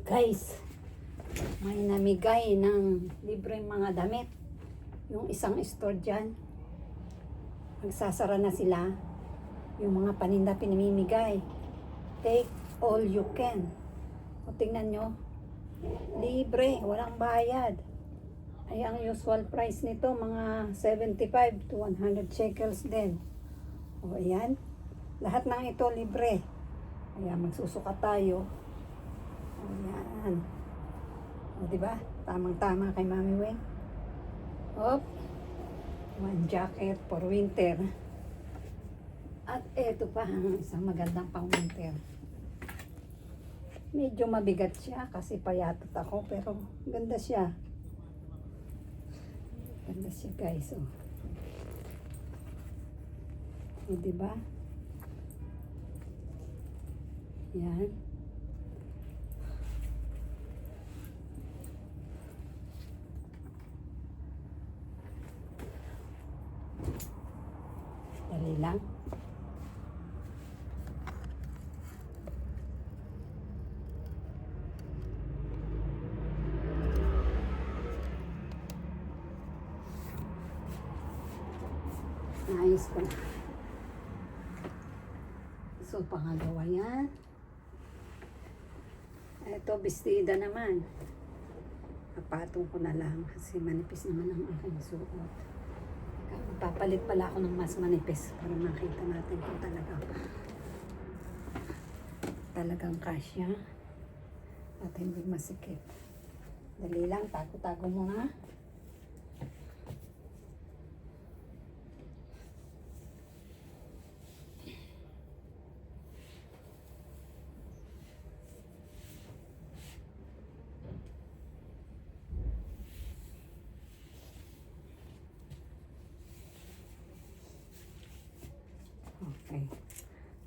Guys, may namigay ng libreng mga damit. Yung isang store dyan, magsasara na sila. Yung mga paninda pinamimigay. Take all you can. O tingnan nyo, libre, walang bayad. Ay ang usual price nito, mga 75 to 100 shekels din. O ayan, lahat ng ito libre. Kaya magsusuka tayo. Ayan. O, diba? Tamang-tama kay Mami Weng. Hop. One jacket for winter. At eto pa, isang magandang pang winter. Medyo mabigat siya kasi payatot ako, pero ganda siya. Ganda siya, guys. O, diba? Yan. Dali lang. Naayos ko na. So, pangalawa yan. Ito, bestida naman. Napatong ko na lang kasi manipis naman ang aking suot. Papalit pala ako ng mas manipis para makita natin kung talagang kasya at hindi masikip. Dali lang, tago-tago muna. Okay.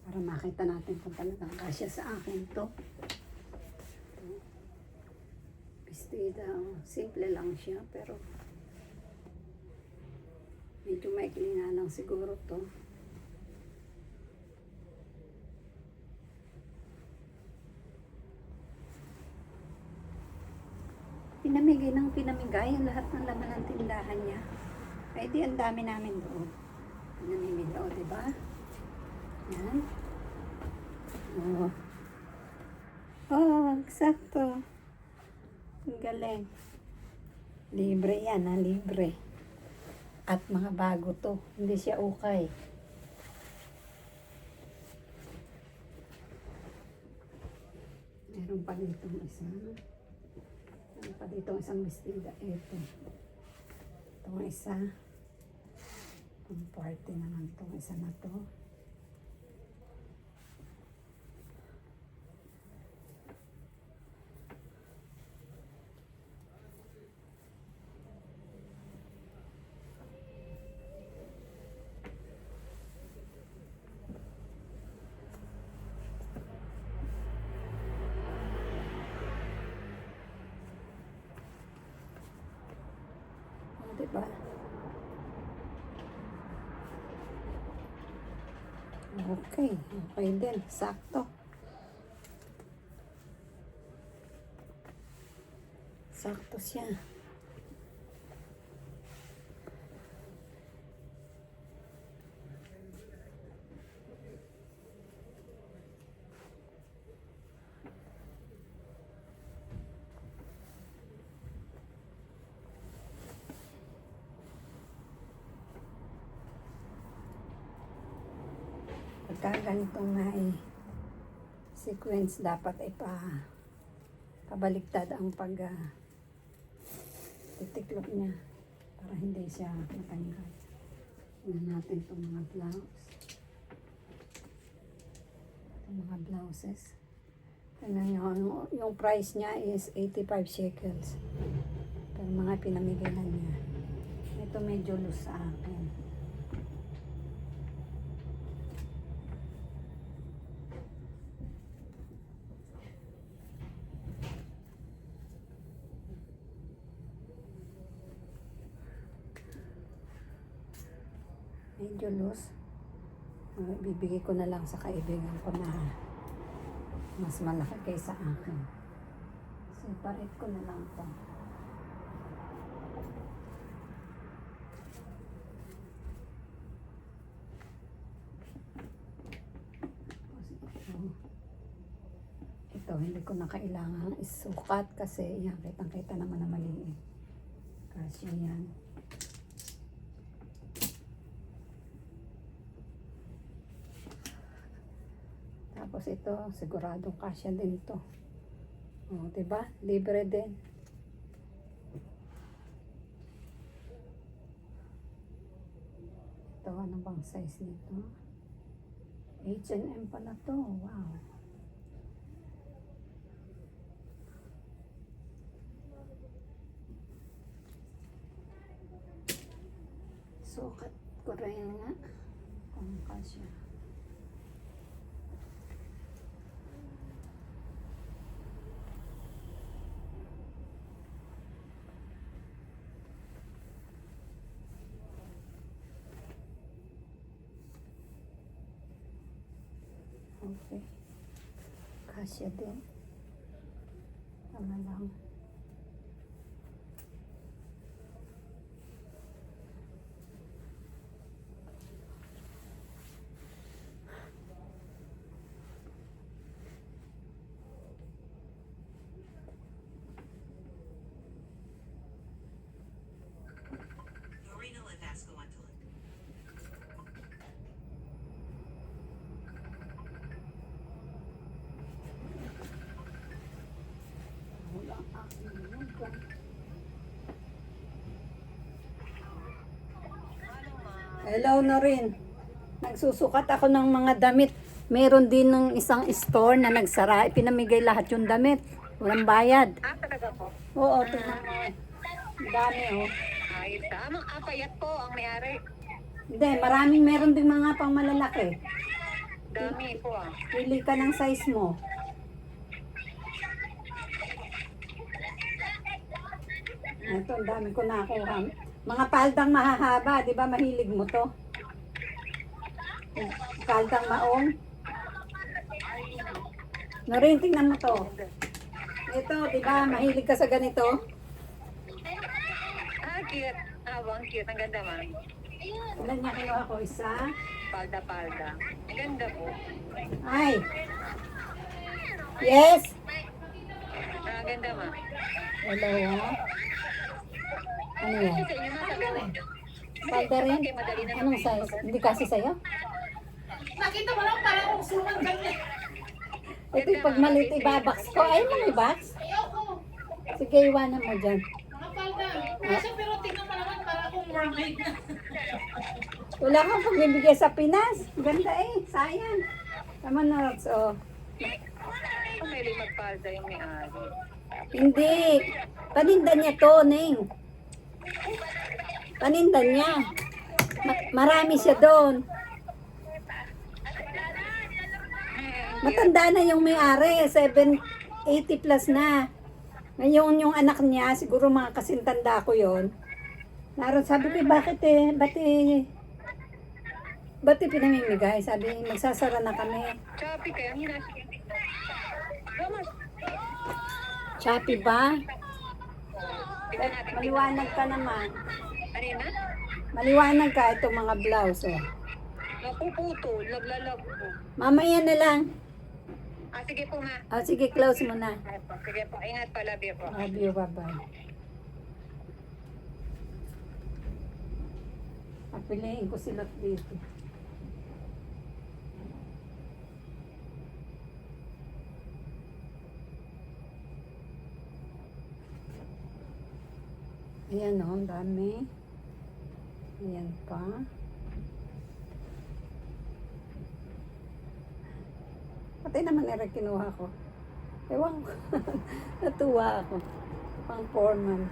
Para makita natin kung talagang kasya sa akin to. Bestida. Simple lang siya pero medyo maikli nga lang siguro to. Pinamigay ng pinamigay ang lahat ng laman ng tindahan niya. Ay di ang dami namin doon. Pinamimili o, diba? Yan. Oh. Oh, eksakto. Ang galing. Libre yan, ha? Libre. At mga bago to. Hindi siya ukay. Meron pa dito isa. Meron pa dito isang bestida. Ito. Itong isa. Ang party naman itong isa na to. Diba? Okay. Okay din. Sakto. Sakto siya. Pagka ganitong may sequence, dapat ay pabaliktad ang titiklop niya para hindi siya matanggal. Tingnan natin itong mga blouse. Itong mga blouses. Tingnan nyo, yung price niya is 85 shekels. Pero mga pinamigay na niya. Ito medyo loose sa akin. Medyo loose. Bibigay ko na lang sa kaibigan ko na mas malaki kaysa akin. Separate ko na lang ito. Ito, hindi ko na kailangan isukat kasi yan, kitang-kita naman na maliit. Kasi yan. Tapos ito, siguradong kasya din to. O, diba? Libre din. Ito, ano bang size nito? H&M pala to. Wow. Sukat ko rin nga. Kung kasya. Okay. Kasya din. Tama lang. Wala aking lugar. Hello na rin. Nagsusukat ako ng mga damit. Meron din ng isang store na nagsara. Pinamigay lahat yung damit. Walang bayad. Ah, talaga po? Oo, tingnan mo. Dami oh. Ayos ka. Payat po ang may-ari. Hindi, maraming meron din mga pang malalaki. Dami po ah. Pili ka ng size mo. Ito, ang dami ko nakuha. Mga paldang mahahaba, di ba mahilig mo to? Paldang maong. Norin, tingnan mo to. Ito, di ba mahilig ka sa ganito? Ah, cute. Ah, ang cute. Ang ganda man. Ilan niya kinuha ko? Isa? Palda-palda. Ang ganda po. Ay! Yes! Ah, ang ganda ma. Dalawa. Ano yan? Sa inyo ma, sabi mo. Palda rin? Okay, madali na. Anong size? Hindi kasi sa'yo? Nakita mo lang parang kung suman ganyan. Ito yung pag maliit ibabox ko. Ay, mo i-box? Ayoko. Sige, iwanan mo dyan. Mga palda. Kasi pero tingnan mo naman para akong mermaid na. Wala kang pagbibigay sa Pinas. Ganda eh. Sayang. Tama na, Rox. Oh. Kung may magpalda yung may-ari. Hindi. Paninda niya to, Ning. Paninda niya. Marami siya doon. Matanda na yung may-ari. 80 plus na. Ngayon yung anak niya, siguro mga kasintanda ko yon. Naroon, sabi ko, bakit pinamimigay? Sabi, magsasara na kami. Choppy kayo. Ang hinasok. Vamos. Choppy ba? Tignan natin. Maliwanag ka naman. Ano yun na? Maliwanag ka itong mga blouse. Oh. Napuputol. Laglalag po. Mamaya na lang. Ah, sige po ma. Oh, sige, close mo na. Sige po. Ingat pa. Love you po. Love you, bye-bye. Papiliin ko sila dito. Ayan o, ang dami. Ayan pa. Pati naman kinuha ko. Ewan ko. Natuwa ako. Pang foreman.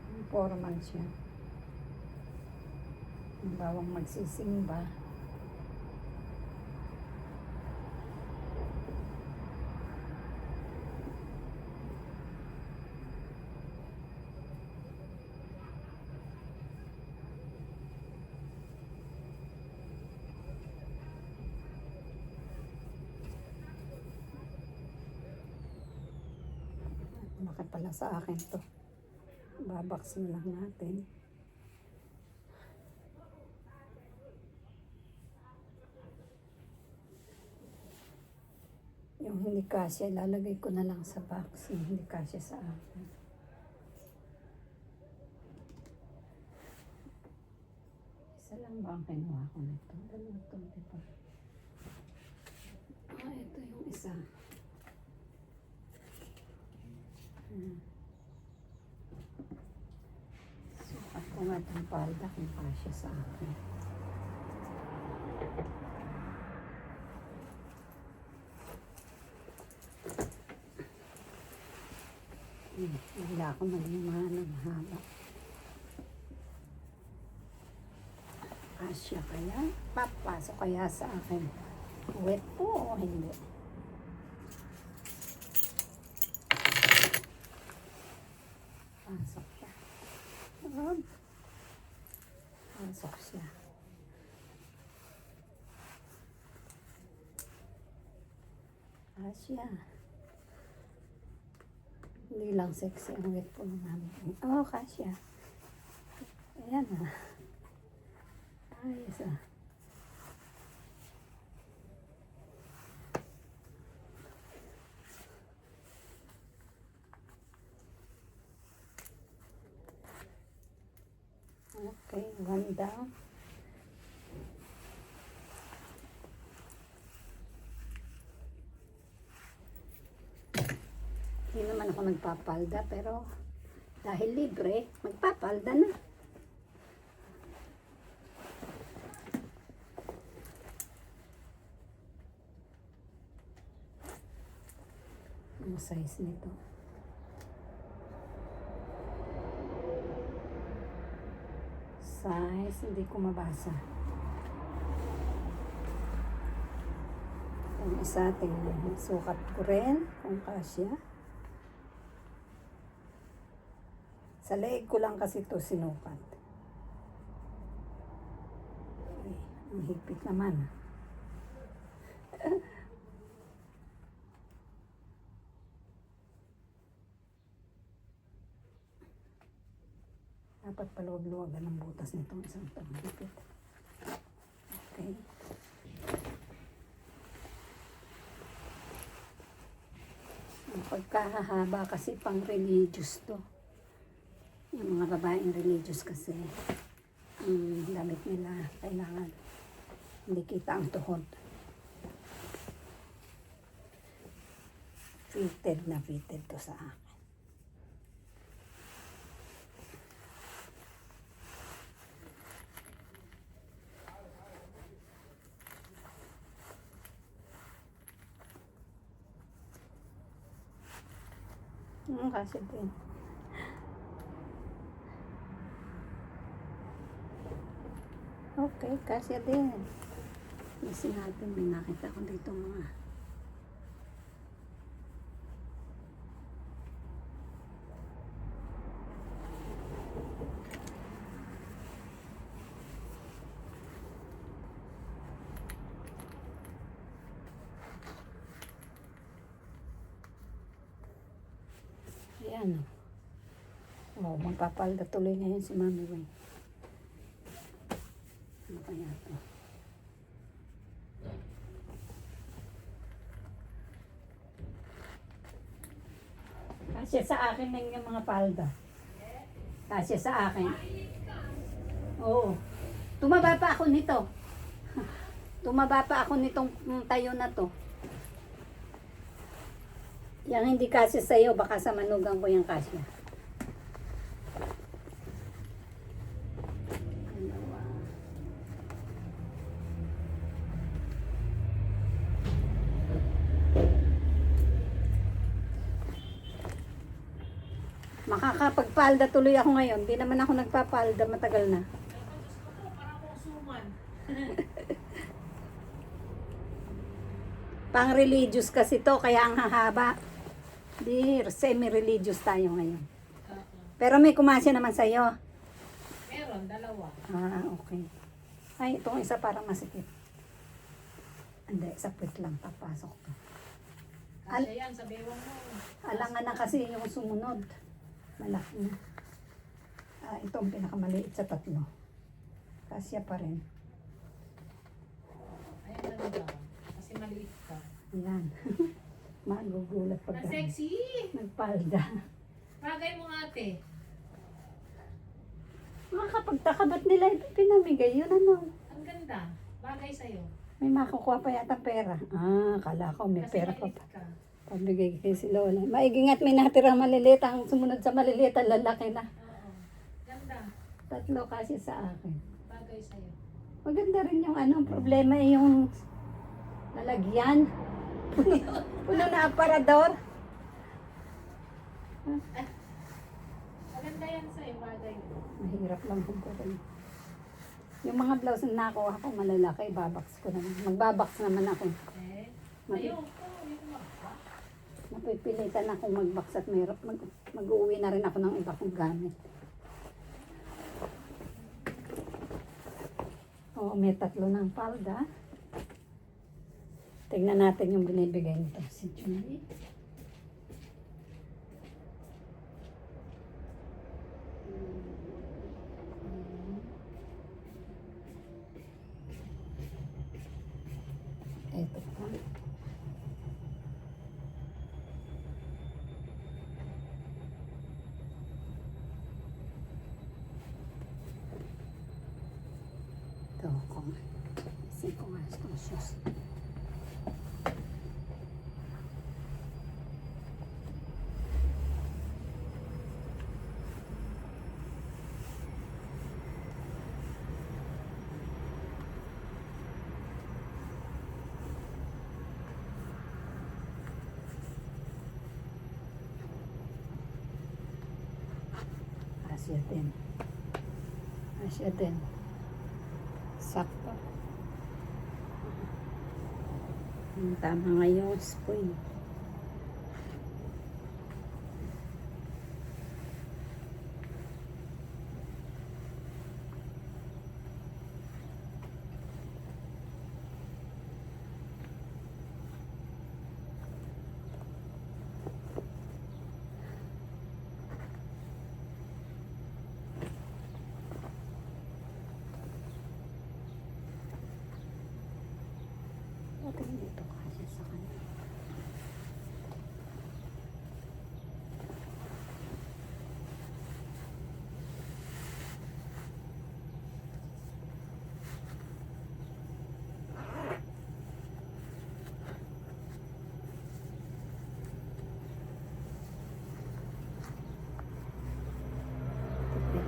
Pang foreman siya. Ang bawang magsisimba. Malaki pala sa akin to. Babaks na lang natin. Yung hindi kasya, ilalagay ko na lang sa box. Yung hindi kasya sa akin. Isa lang ba ang kinuha ko nito? Dalawa to, di ba? Ito yung isa. Sukat ko nga itong palda kung kasya sa akin. Wala ako nagmamahan ng haba. Kasya kaya? Papasok kaya sa akin? Wet po o hindi? Pasok siya. Pasok siya. Kasya. Hindi lang sexy ang wet po ng namin. Oh, kasya. Ayan ah. Ayos ah. Okay, one down. Hindi naman ako nagpapalda, pero dahil libre, magpapalda na. Ano size nito? Size, hindi ko mabasa. Yung isa, tingnan. Sukat ko rin kung kasya. Sa leeg ko lang kasi ito sinukat. Okay, ang higpit naman. Dapat paluwag-luwagan ng butas nitong isang pangipit. Okay. Ang pagkahahaba kasi pang religious to. Yung mga babaeng religious kasi ang damit nila kailangan hindi kita ang tuhod. Fitted na fitted to sa akin. Kasi din. Okay, kasya din. Isin natin, may nakita ko dito mga ayan. Oh, magpapalda tuloy ngayon si Mami Weng. Ano kaya ito? Kasya sa akin lang yung mga palda. Kasya sa akin. Oo. Tumaba pa ako nito. Tumaba pa ako nitong tayo na to. Yang hindi kasya sa'yo, baka sa manugang ko yung kasya. Makakapagpalda tuloy ako ngayon. Di naman ako nagpapalda, matagal na. Parang kung suman. Pang-religious kasi to, kaya ang hahaba. Di, semi-religious tayo ngayon. Pero may kumasya naman sa'yo. Meron, dalawa. Ah, okay. Ay, itong isa parang masikip. Hindi, sa puwit lang, papasok to. Kasi yan, sa bewang mo. Alangan na kasi yung sumunod. Malaki na. Ito ang pinakamaliit sa tatlo. Kasya pa rin. Ayan na daw. Kasi maliit ka. Ayan. Magugulat pag Ang sexy! nagpalda. Bagay mo ate. Makakapagtaka ba't nila ito pinamigay? Yun ano. Ang ganda. Bagay sa'yo. May makukuha pa yata pera. Kala ko may Kasi pera pa maliit pa. ka. Pabigay kay si Lola. Maigingat may natirang maliliit. Ang sumunod sa maliliit, ang lalaki na. Oo. Ganda. Tatlo kasi sa akin. Bagay sa'yo. Maganda rin yung ano, problema yung lalagyan. Puno na aparador. Maganda yan sa'yo. Bagay mo. Mahirap lang hugutin. Yung mga blouse na nakuha ko malalaki, babaks ko naman. Magbabox naman ako. Eh. Mapi- Ayoko. Ayoko magpa. Napipilitan akong mag-box at mag-uwi na rin ako ng iba kong gamit. Oo, may tatlo ng palda. Tignan natin yung binibigay nito. Si Julie. Ito pa. Ito ko. Isin ko nga sa shoes. Asya din. Asya din. Sakto. Tama ngayon, spring. Bakit dito kasi sa kanya?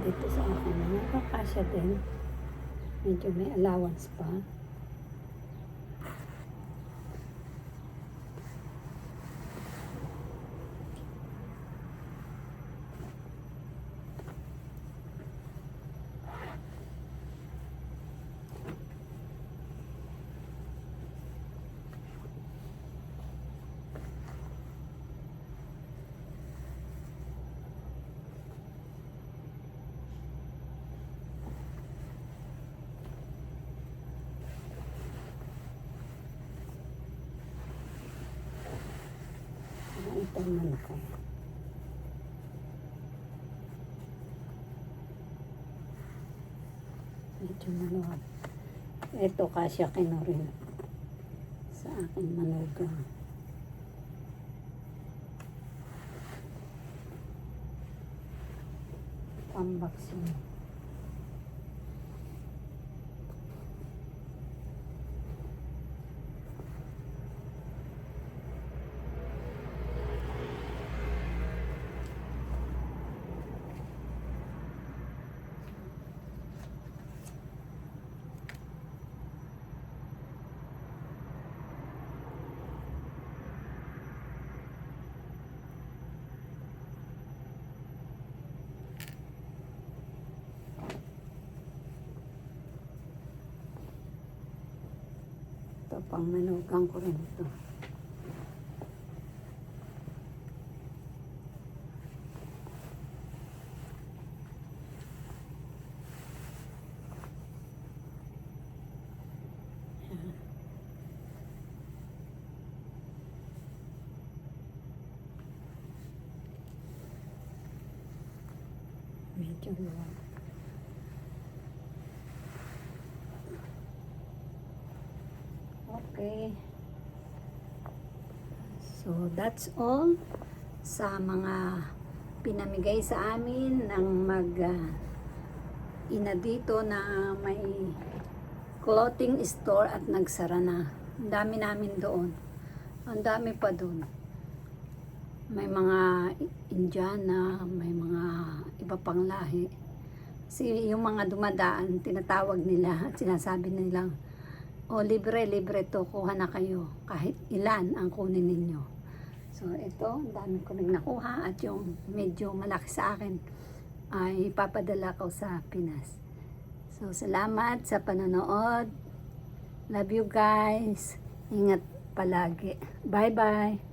Dito sa akin, nakakasya din. Medyo may allowance pa. Ito naman ko. Medyo maluwag. Ito kasya kinurin sa aking manugang. Pambaksin. Ito pang manugang ko rin ito. yung luwag. Okay. So, that's all sa mga pinamigay sa amin ng ina dito na may clothing store at nagsara na. Ang dami namin doon. Ang dami pa doon. May mga Indiana, may mga iba pang lahi. Kasi yung mga dumadaan, tinatawag nila at sinasabi nilang, o libre to, kuha na kayo. Kahit ilan ang kunin ninyo. So ito, ang dami ko rin nakuha at yung medyo malaki sa akin ay ipapadala ko sa Pinas. So salamat sa panonood. Love you guys. Ingat palagi. Bye bye.